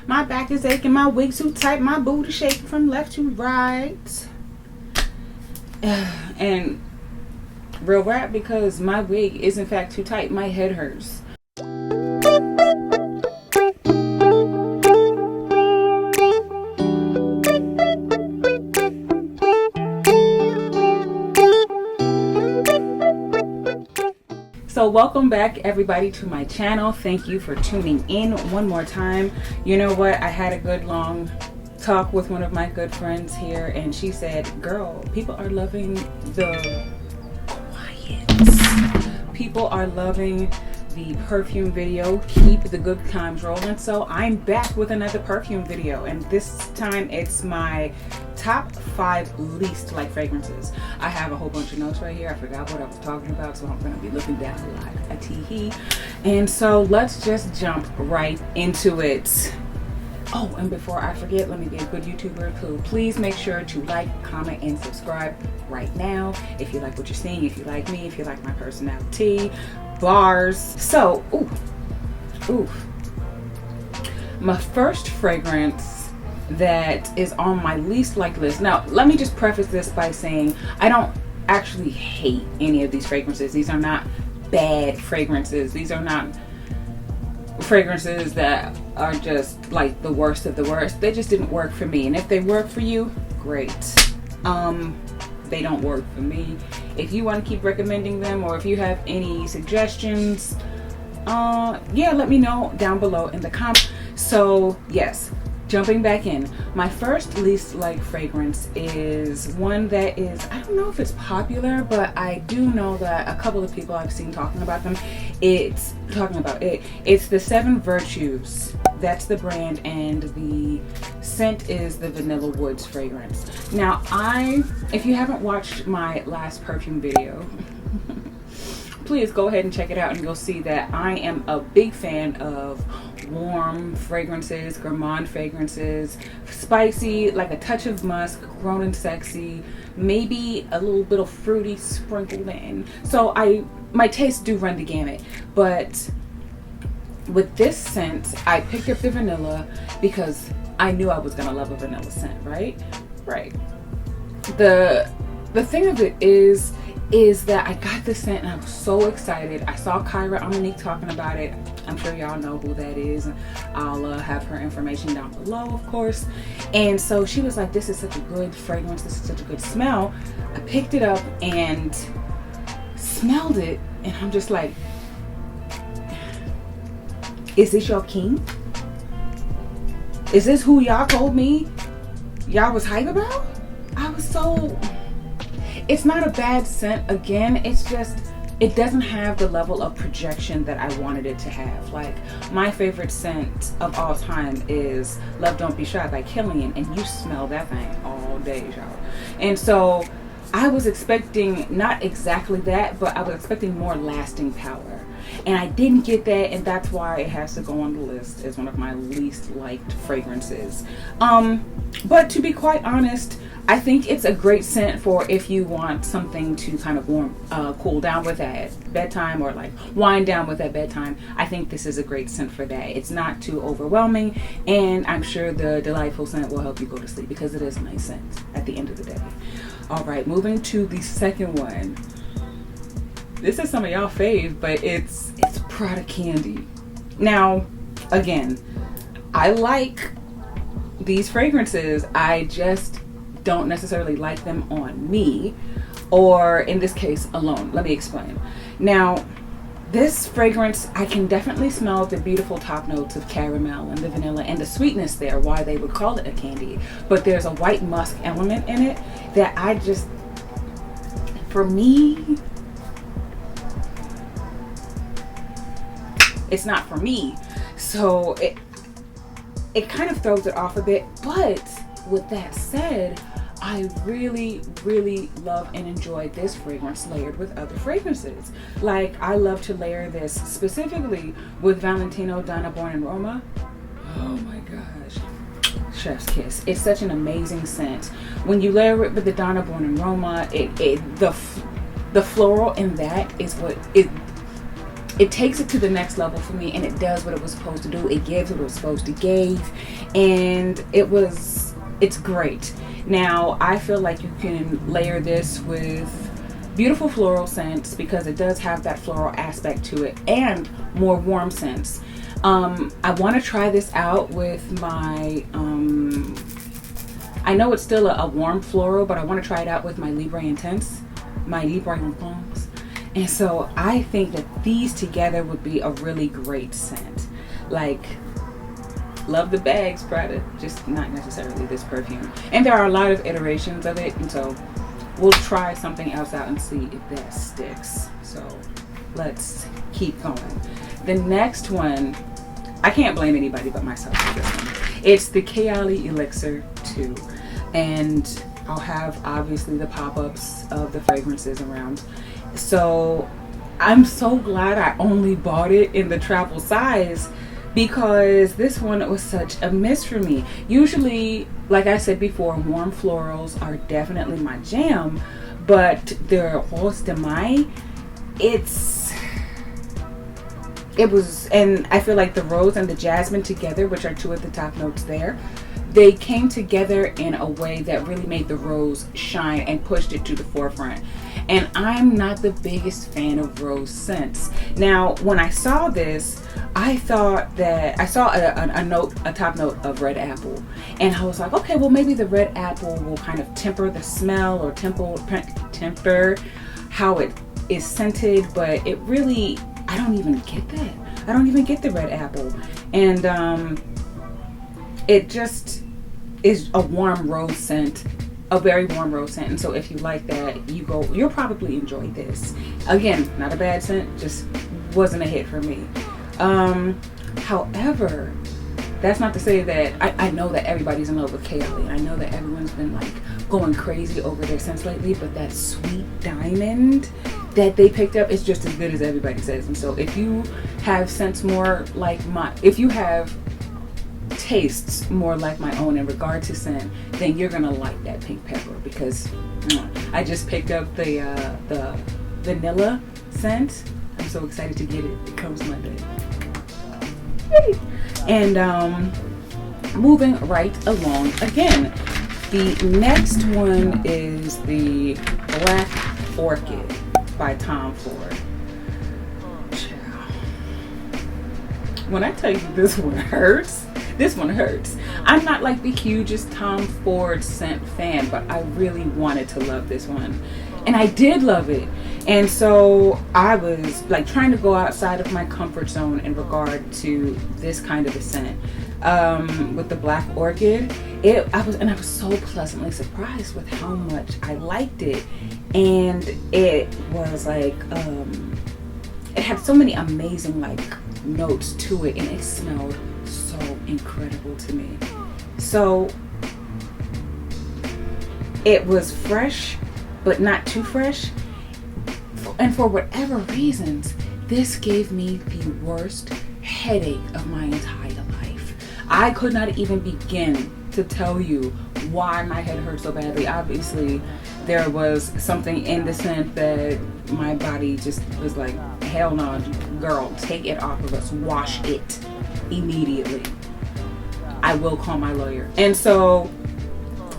My back is aching, my wig too tight, my booty shaking from left to right. And real rap, because my wig is in fact too tight, my head hurts. So welcome back everybody to my channel. Thank you for tuning in one more time. You know what, I had a good long talk with one of my good friends here, and she said, girl, people are loving the quiet. People are loving the perfume video. Keep the good times rolling. So I'm back with another perfume video, and this time it's my top 5 least liked fragrances. I have a whole bunch of notes right here. I forgot what I was talking about, so I'm going to be looking down a lot. A tee-hee. And so let's just jump right into it. Oh, and before I forget, let me be a good YouTuber too. Please make sure to like, comment, and subscribe right now if you like what you're seeing, if you like me, if you like my personality, bars. So, my first fragrance that is on my least liked list. Now, let me just preface this by saying I don't actually hate any of these fragrances. These are not bad fragrances. These are not fragrances that are just like the worst of the worst. They just didn't work for me. And if they work for you, great. They don't work for me. If you want to keep recommending them, or if you have any suggestions, yeah, let me know down below in the comments. So yes, jumping back in, my first least liked fragrance is one that is, I don't know if it's popular, but I do know that a couple of people I've seen talking about them. It's the 7 Virtues. That's the brand, and the scent is the Vanilla Woods fragrance. Now, if you haven't watched my last perfume video, please go ahead and check it out, and you'll see that I am a big fan of warm fragrances, gourmand fragrances, spicy, like a touch of musk, grown and sexy, maybe a little bit of fruity sprinkled in. So my tastes do run the gamut, but with this scent, I picked up the vanilla because I knew I was gonna love a vanilla scent, right? The thing of it is that I got this scent and I was so excited. I saw Kyra Monique talking about it. I'm sure y'all know who that is. I'll have her information down below, of course. And so she was like, this is such a good fragrance, this is such a good smell. I picked it up and smelled it, and I'm just like, is this your king? Is this who y'all told me y'all was hype about? I was so... It's not a bad scent. Again, it's just, it doesn't have the level of projection that I wanted it to have. Like, my favorite scent of all time is Love Don't Be Shy by Killian, and you smell that thing all day, y'all. And so I was expecting not exactly that, but I was expecting more lasting power. And I didn't get that, and that's why it has to go on the list as one of my least liked fragrances. But to be quite honest, I think it's a great scent for if you want something to kind of cool down with at bedtime, or like wind down with at bedtime. I think this is a great scent for that. It's not too overwhelming, and I'm sure the delightful scent will help you go to sleep, because it is a nice scent at the end of the day. All right, moving to the second one. This is some of y'all fave, but it's Prada Candy. Now, again, I like these fragrances. I just don't necessarily like them on me, or in this case, alone. Let me explain. Now, this fragrance, I can definitely smell the beautiful top notes of caramel and the vanilla and the sweetness there, why they would call it a candy. But there's a white musk element in it that I just, for me, it's not for me. So it kind of throws it off a bit. But with that said, I really, really love and enjoy this fragrance layered with other fragrances. Like, I love to layer this specifically with Valentino Donna Born in Roma. Oh my gosh. Chef's kiss. It's such an amazing scent. When you layer it with the Donna Born in Roma, the floral in that is what it takes it to the next level for me, and it does what it was supposed to do. It gives what it was supposed to give, and it's great. Now I feel like you can layer this with beautiful floral scents because it does have that floral aspect to it, and more warm scents. I want to try this out with my I know it's still a warm floral, but I want to try it out with my Libre Intense, my Libre Intense. And so I think that these together would be a really great scent. Like, love the bags, Prada, just not necessarily this perfume. And there are a lot of iterations of it, and so we'll try something else out and see if that sticks. So let's keep going. The next one, I can't blame anybody but myself for this one. It's the Kayali Elixir 2. And I'll have obviously the pop-ups of the fragrances around. So I'm so glad I only bought it in the travel size, because this one was such a miss for me. Usually, like I said before, warm florals are definitely my jam, but the Rose de Mai, and I feel like the rose and the jasmine together, which are two of the top notes there, they came together in a way that really made the rose shine and pushed it to the forefront. And I'm not the biggest fan of rose scents. Now, when I saw this, I thought that I saw a top note of red apple, and I was like, okay, well maybe the red apple will kind of temper the smell or temper how it is scented, but it really, I don't even get that. I don't even get the red apple, and it just is a warm rose scent, a very warm rose scent. And so if you like that, you'll probably enjoy this. Again, not a bad scent, just wasn't a hit for me. However, that's not to say that I know that everybody's in love with Kayali. I know that everyone's been like going crazy over their scents lately, but that Sweet Diamond that they picked up is just as good as everybody says. And so if you have scents more like if you have tastes more like my own in regard to scent, then you're gonna like that pink pepper, because I just picked up the vanilla scent. I'm so excited to get it. It comes Monday. And moving right along again, the next one is the Black Orchid by Tom Ford. When I tell you this one hurts, this one hurts. I'm not like the hugest Tom Ford scent fan, but I really wanted to love this one. And I did love it. And so I was like trying to go outside of my comfort zone in regard to this kind of a scent. With the Black Orchid, I was so pleasantly surprised with how much I liked it. And it was like, it had so many amazing like notes to it, and it smelled so incredible to me. So it was fresh, but not too fresh. And for whatever reasons, this gave me the worst headache of my entire life. I could not even begin to tell you why my head hurt so badly. Obviously, there was something in the scent that my body just was like, hell no, girl, take it off of us. Wash it immediately. I will call my lawyer. And so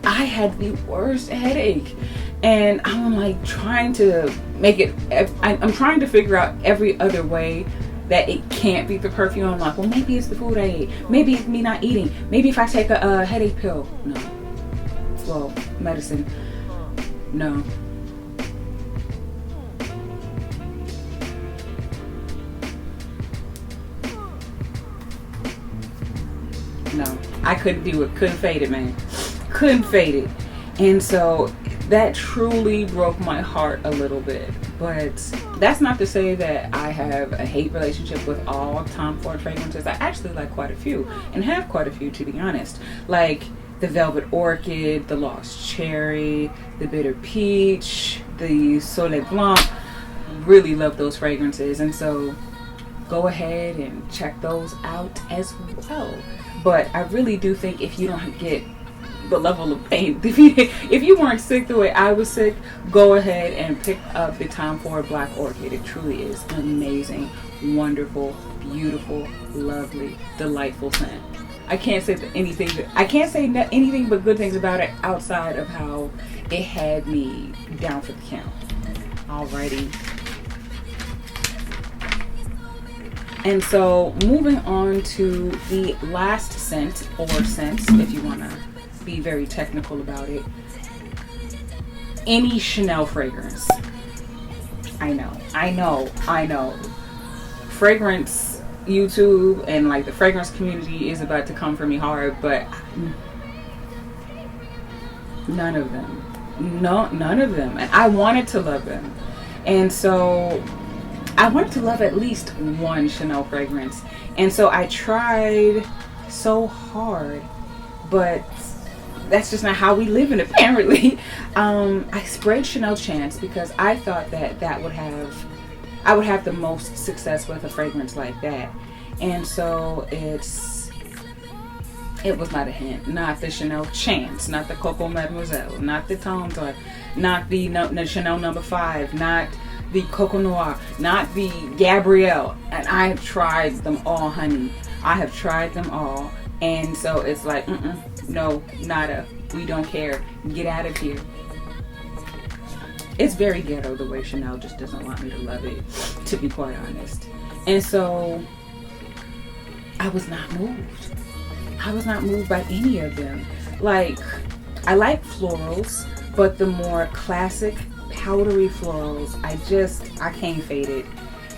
I had the worst headache. And I'm like trying to make it, I'm trying to figure out every other way that it can't be the perfume. I'm like, well, maybe it's the food I ate. Maybe it's me not eating. Maybe if I take a headache pill. No. Well, medicine. No. No. I couldn't do it. Couldn't fade it, man. Couldn't fade it. And so that truly broke my heart a little bit. But that's not to say that I have a hate relationship with all Tom Ford fragrances. I actually like quite a few, and have quite a few, to be honest. Like the Velvet Orchid, the Lost Cherry, the Bitter Peach, the Soleil Blanc. Really love those fragrances, and so go ahead and check those out as well. But I really do think if you don't get the level of pain, if you weren't sick the way I was sick, go ahead and pick up the Tom Ford Black Orchid. It truly is an amazing, wonderful, beautiful, lovely, delightful scent. I can't say anything. I can't say anything but good things about it outside of how it had me down for the count. Alrighty. And so moving on to the last scent, or scents, if you want to be very technical about it. Any Chanel fragrance. I know. Fragrance YouTube and like the fragrance community is about to come for me hard, but none of them. No, none of them. And I wanted to love them. And so I wanted to love at least one Chanel fragrance. And so I tried so hard, but that's just not how we live in, apparently. I sprayed Chanel Chance because I thought that I would have the most success with a fragrance like that. And so it was not a hint. Not the Chanel Chance, not the Coco Mademoiselle, not the Tom Toy, not the Chanel No. 5, not the Coco Noir, not the Gabrielle. And I have tried them all, honey. I have tried them all. And so it's like, no, nada. We don't care. Get out of here. It's very ghetto the way Chanel just doesn't want me to love it, to be quite honest. And so I was not moved. I was not moved by any of them. Like, I like florals, but the more classic powdery florals, I can't fade it.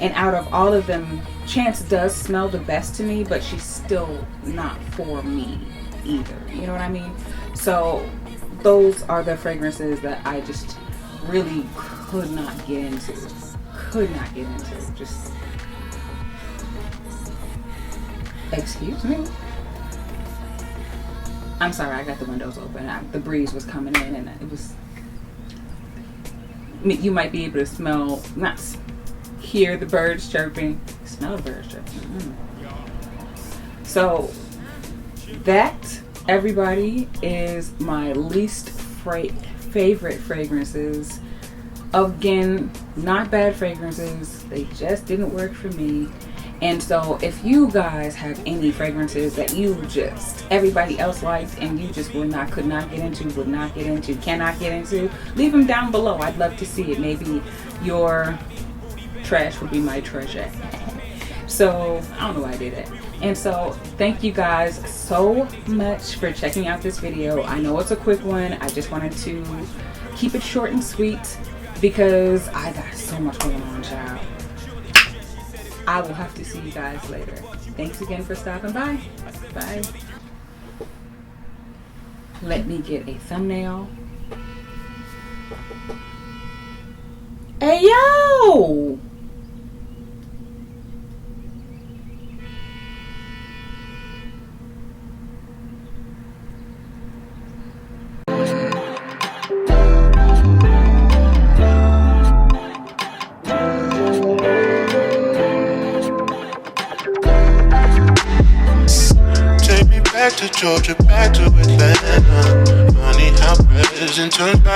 And out of all of them, Chance does smell the best to me, but she's still not for me either. You know what I mean? So those are the fragrances that I just really could not get into. Just, excuse me. I'm sorry, I got the windows open. The breeze was coming in, and it was. You might be able to hear the birds chirping, smell the birds chirping. So that, everybody, is my least favorite fragrances. Again, not bad fragrances, they just didn't work for me. And so if you guys have any fragrances that everybody else liked and you just could not get into, cannot get into, leave them down below. I'd love to see it. Maybe your trash would be my treasure. So I don't know why I did it. And so thank you guys so much for checking out this video. I know it's a quick one. I just wanted to keep it short and sweet because I got so much going on, child. I will have to see you guys later. Thanks again for stopping by. Bye. Let me get a thumbnail. Hey, yo! Back to Georgia, back to Atlanta. Funny how present turned out.